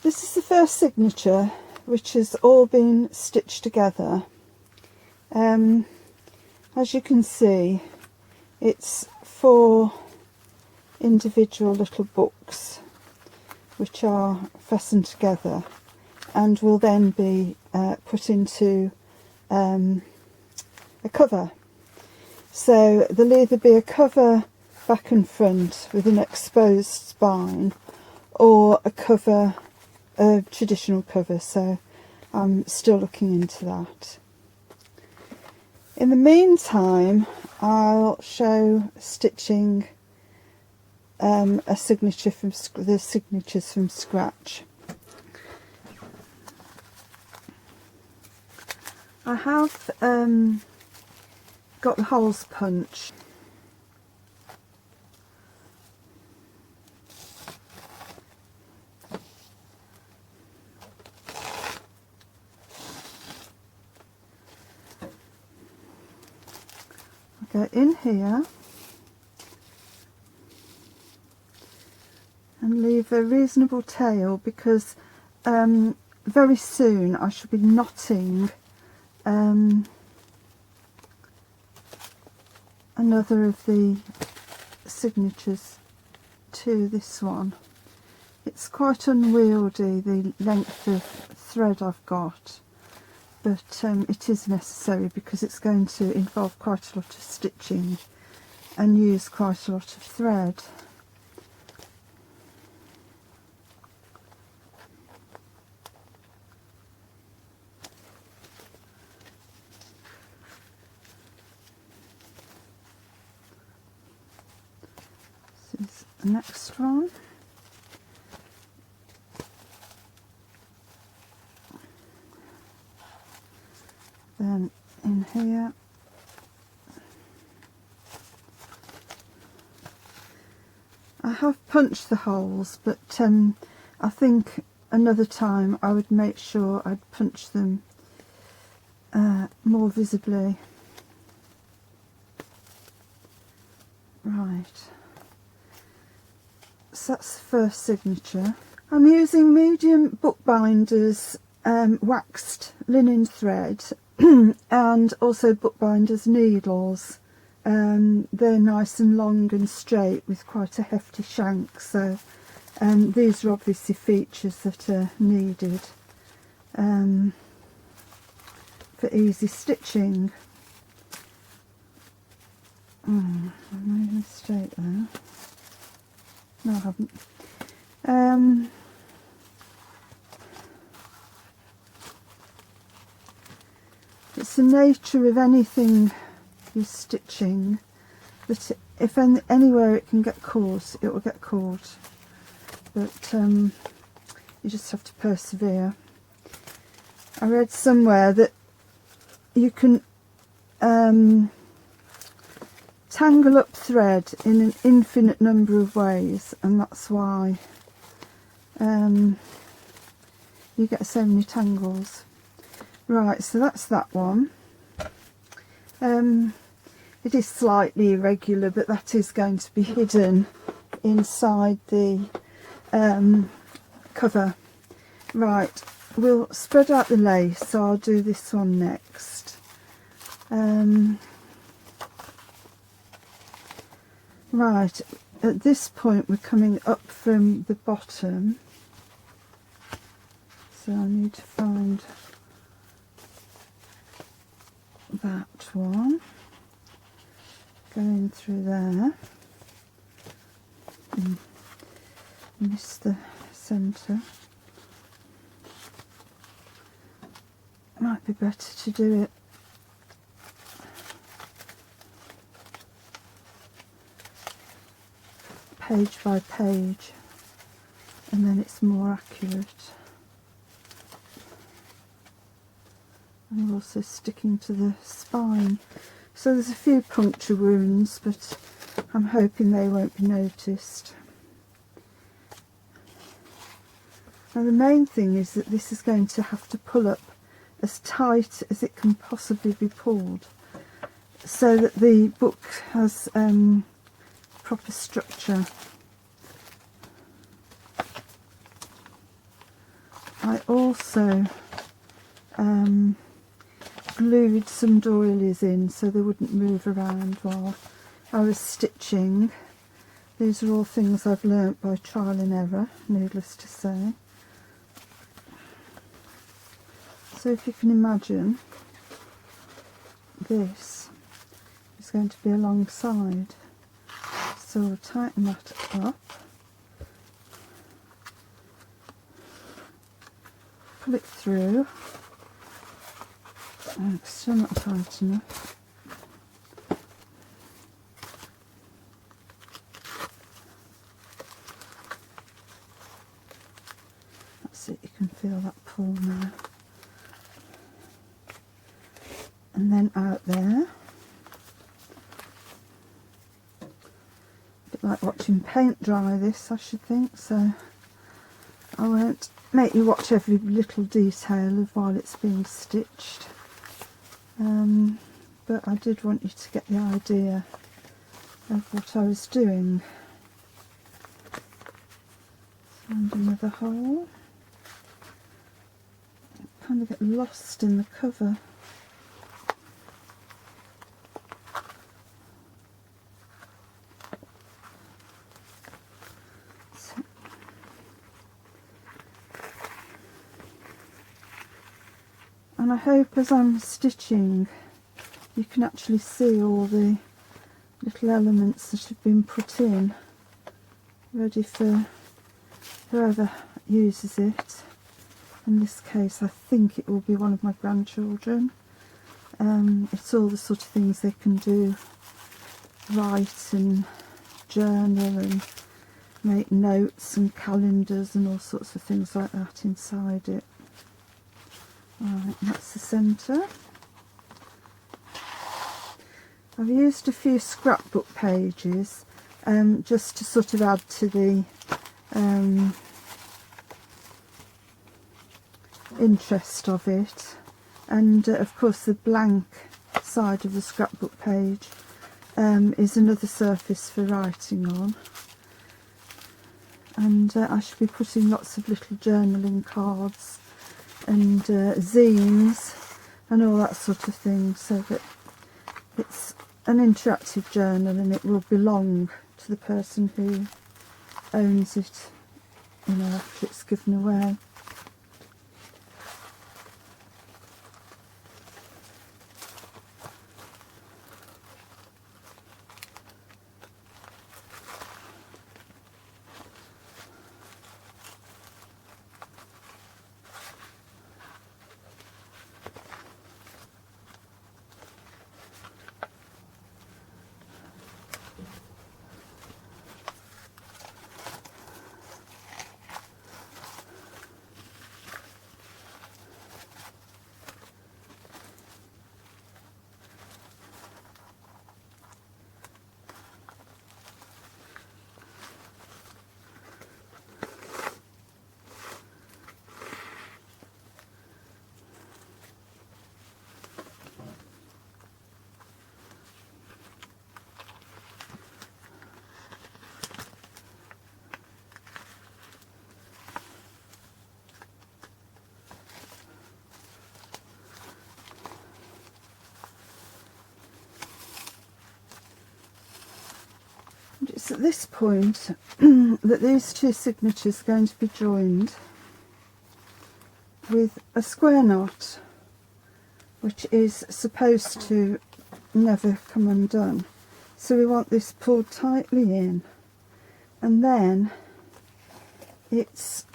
This is the first signature, which has all been stitched together. As you can see, it's 4 individual little books which are fastened together and will then be put into a cover. So there'll either be a cover back and front with an exposed spine, or a cover, a traditional cover, so I'm still looking into that. In the meantime, I'll show stitching a signature from the signatures from scratch. I have got the holes punched. I go in here and leave a reasonable tail, because very soon I shall be knotting another of the signatures to this one. It's quite unwieldy, the length of thread I've got, but it is necessary because it's going to involve quite a lot of stitching and use quite a lot of thread. This is the next one. Then in here, I have punched the holes, but I think another time I would make sure I'd punch them more visibly. Right, so that's the first signature. I'm using medium bookbinders waxed linen thread and also bookbinders needles. They're nice and long and straight with quite a hefty shank, so these are obviously features that are needed for easy stitching. I made a mistake there. No, I haven't. It's the nature of anything you're stitching that if anywhere it can get caught, it will get caught, but you just have to persevere. I read somewhere that you can tangle up thread in an infinite number of ways, and that's why you get so many tangles. Right, so that's that one. It is slightly irregular, but that is going to be hidden inside the cover. Right, we'll spread out the lace, so I'll do this one next. Right, at this point we're coming up from the bottom, so I need to find that one, going through there, miss the centre. Might be better to do it page by page, and then it's more accurate. And also sticking to the spine. So there's a few puncture wounds, but I'm hoping they won't be noticed. Now the main thing is that this is going to have to pull up as tight as it can possibly be pulled, so that the book has proper structure. I also glued some doilies in so they wouldn't move around while I was stitching. These are all things I've learnt by trial and error, needless to say. So if you can imagine, this is going to be alongside. So we'll tighten that up, pull it through, and it's still not tight enough. That's it, you can feel that pull now. And then out there, a bit like watching paint dry this, I should think, so I won't make you watch every little detail of while it's being stitched, but I did want you to get the idea of what I was doing. Find another hole, kind of get lost in the cover. And I hope as I'm stitching you can actually see all the little elements that have been put in, ready for whoever uses it. In this case I think it will be one of my grandchildren. It's all the sort of things they can do, write and journal and make notes and calendars and all sorts of things like that inside it. Right, that's the centre. I've used a few scrapbook pages just to sort of add to the interest of it, and of course the blank side of the scrapbook page is another surface for writing on, and I should be putting lots of little journaling cards and zines and all that sort of thing, so that it's an interactive journal and it will belong to the person who owns it, you know, after it's given away. It's at this point that these two signatures are going to be joined with a square knot, which is supposed to never come undone. So we want this pulled tightly in, and then it's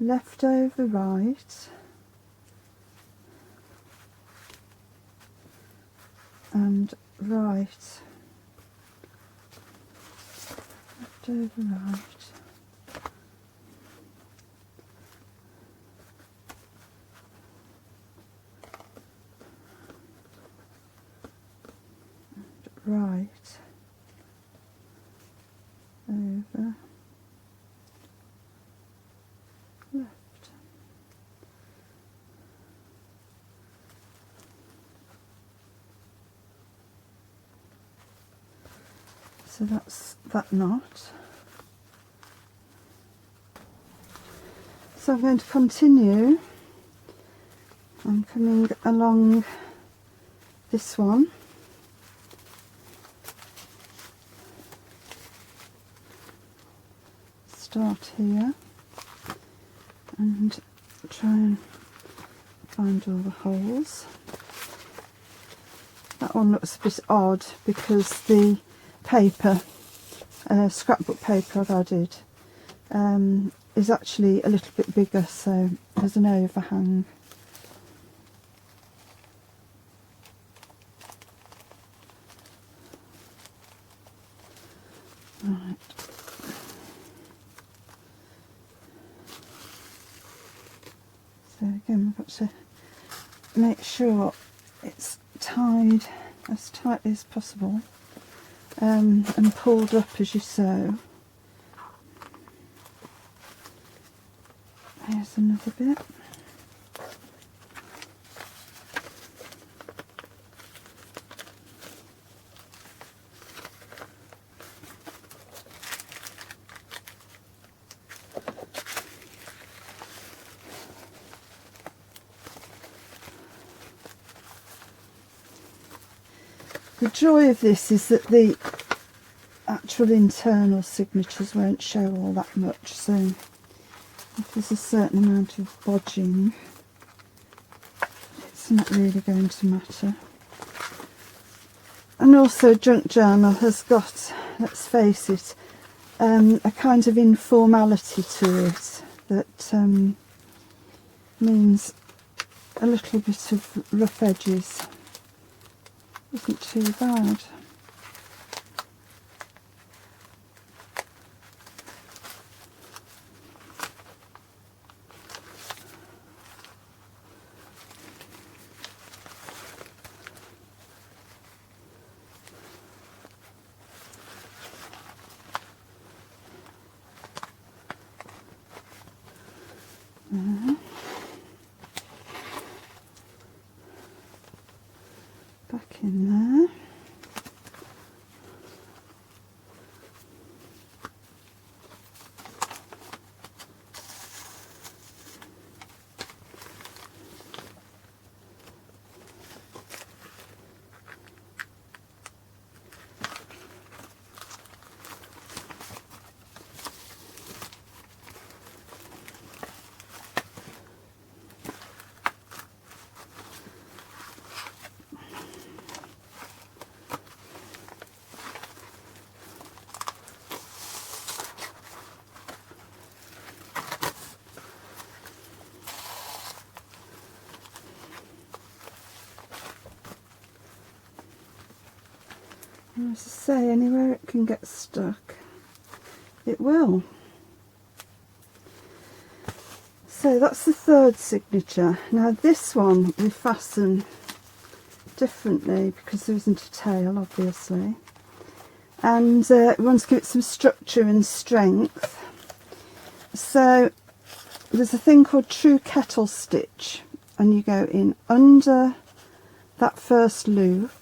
left over right and right, left over right, right, over, left. So that's that knot. So I'm going to continue. I'm coming along this one. Start here and try and find all the holes. That one looks a bit odd because the paper, scrapbook paper I've added, is actually a little bit bigger, so there's an overhang. Right. So again, we've got to make sure it's tied as tightly as possible, and pulled up as you sew. Here's another bit. The joy of this is that the actual internal signatures won't show all that much, so if there's a certain amount of bodging, it's not really going to matter. And also Junk Journal has got, let's face it, a kind of informality to it that means a little bit of rough edges isn't too bad. Back in there. As I say, anywhere it can get stuck, it will. So that's the third signature. Now this one we fasten differently because there isn't a tail, obviously, and we want to give it some structure and strength. So there's a thing called true kettle stitch, and you go in under that first loop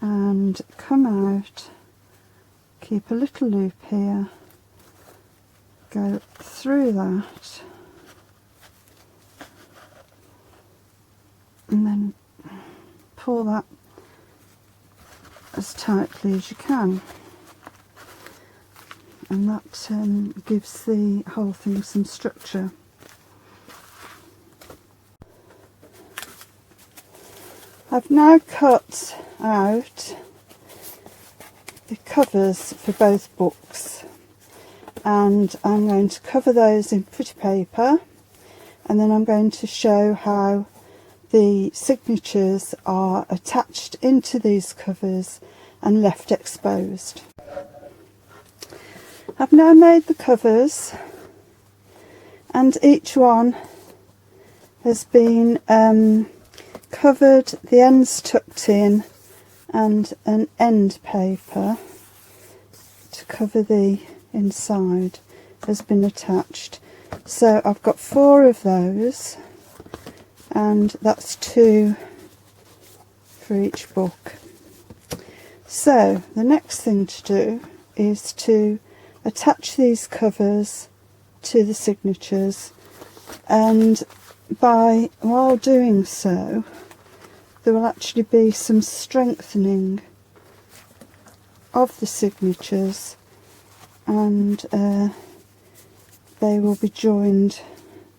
and come out, keep a little loop here, go through that, and then pull that as tightly as you can, and that gives the whole thing some structure. I've now cut out the covers for both books, and I'm going to cover those in pretty paper, and then I'm going to show how the signatures are attached into these covers and left exposed. I've now made the covers, and each one has been covered, the ends tucked in, and an end paper to cover the inside has been attached. So I've got 4 of those, and that's 2 for each book. So the next thing to do is to attach these covers to the signatures, and while doing so there will actually be some strengthening of the signatures, and they will be joined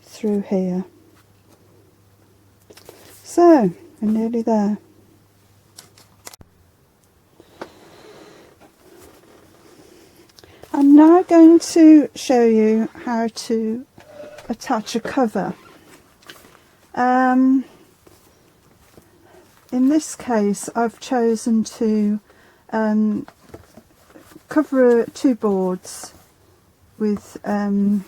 through here. So we're nearly there. I'm now going to show you how to attach a cover. In this case I've chosen to cover 2 boards with the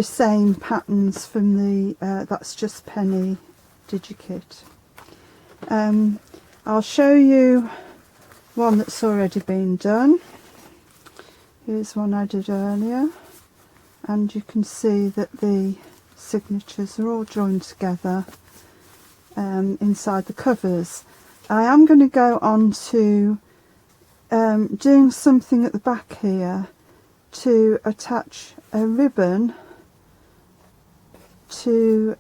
same patterns from the That's Just Penny digi-kit. I'll show you one that's already been done. Here's one I did earlier, and you can see that the signatures are all joined together inside the covers. I am going to go on to doing something at the back here to attach a ribbon to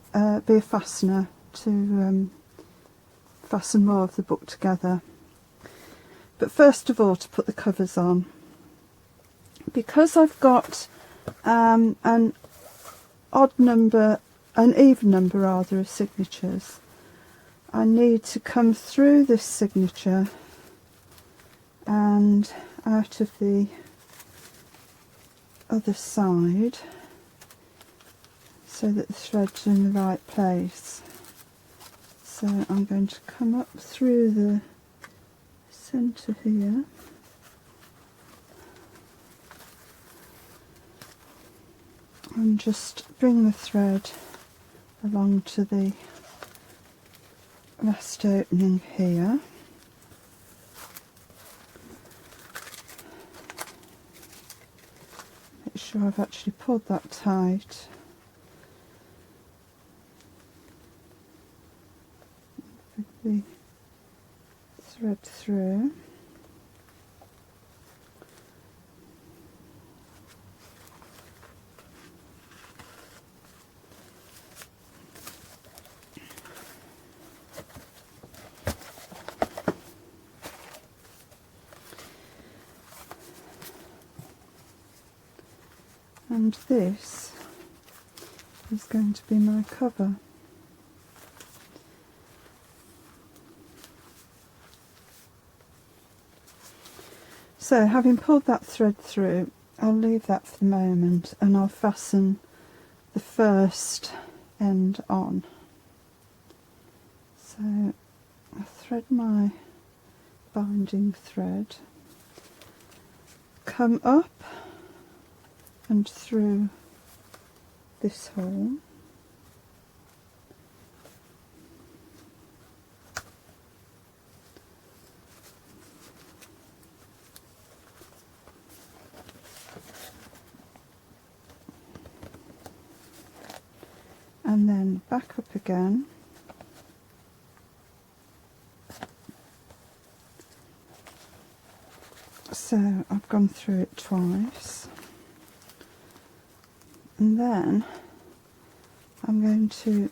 be a fastener, to fasten more of the book together. But first of all, to put the covers on, because I've got an even number rather of signatures, I need to come through this signature and out of the other side so that the thread's in the right place. So I'm going to come up through the centre here, and just bring the thread along to the last opening here. Make sure I've actually pulled that tight. Put the thread through. And this is going to be my cover. So having pulled that thread through, I'll leave that for the moment, and I'll fasten the first end on. So I thread my binding thread, come up and through this hole, and then back up again, so I've gone through it twice. And then I'm going to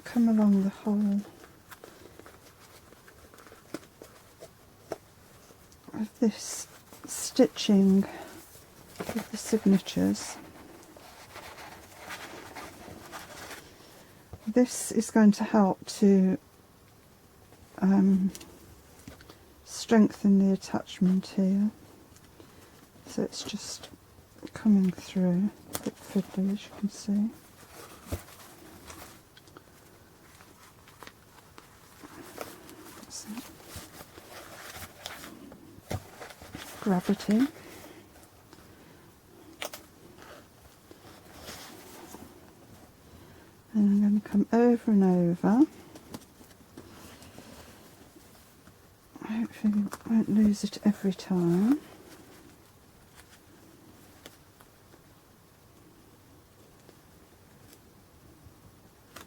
come along the whole of this stitching with the signatures. This is going to help to strengthen the attachment here. So it's just coming through, a bit fiddly as you can see. That's it. Gravity. And I'm going to come over and over. Hopefully I won't lose it every time.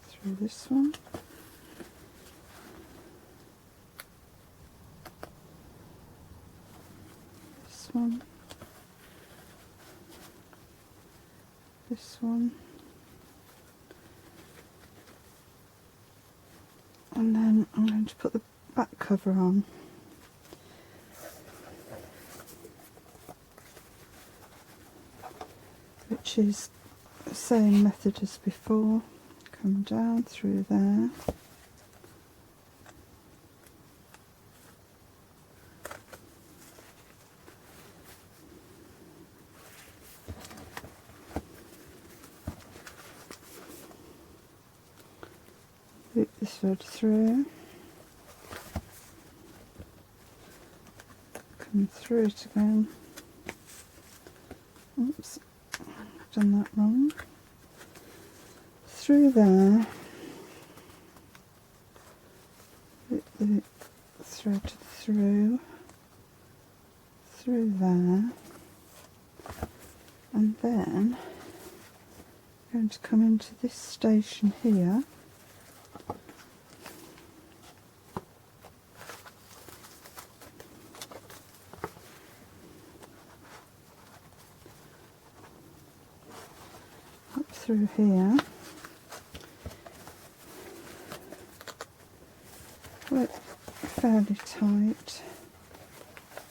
Through this one. This one. And then I'm going to put the back cover on. Which is the same method as before. Come down through there. Loop this thread through. Come through it again. Oops, I've done that wrong. Through there. Loop the thread through there, and then I'm going to come into this station here. Up through here. Work fairly tight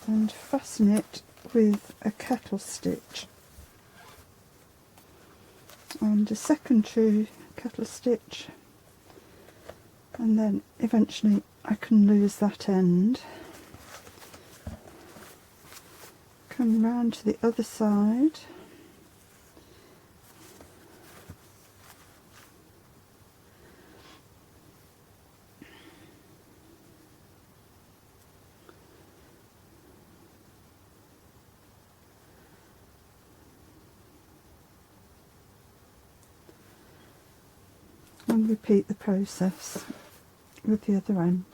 and fasten it with a kettle stitch and a second true kettle stitch, and then eventually I can lose that end. Come round to the other side. And repeat the process with the other end.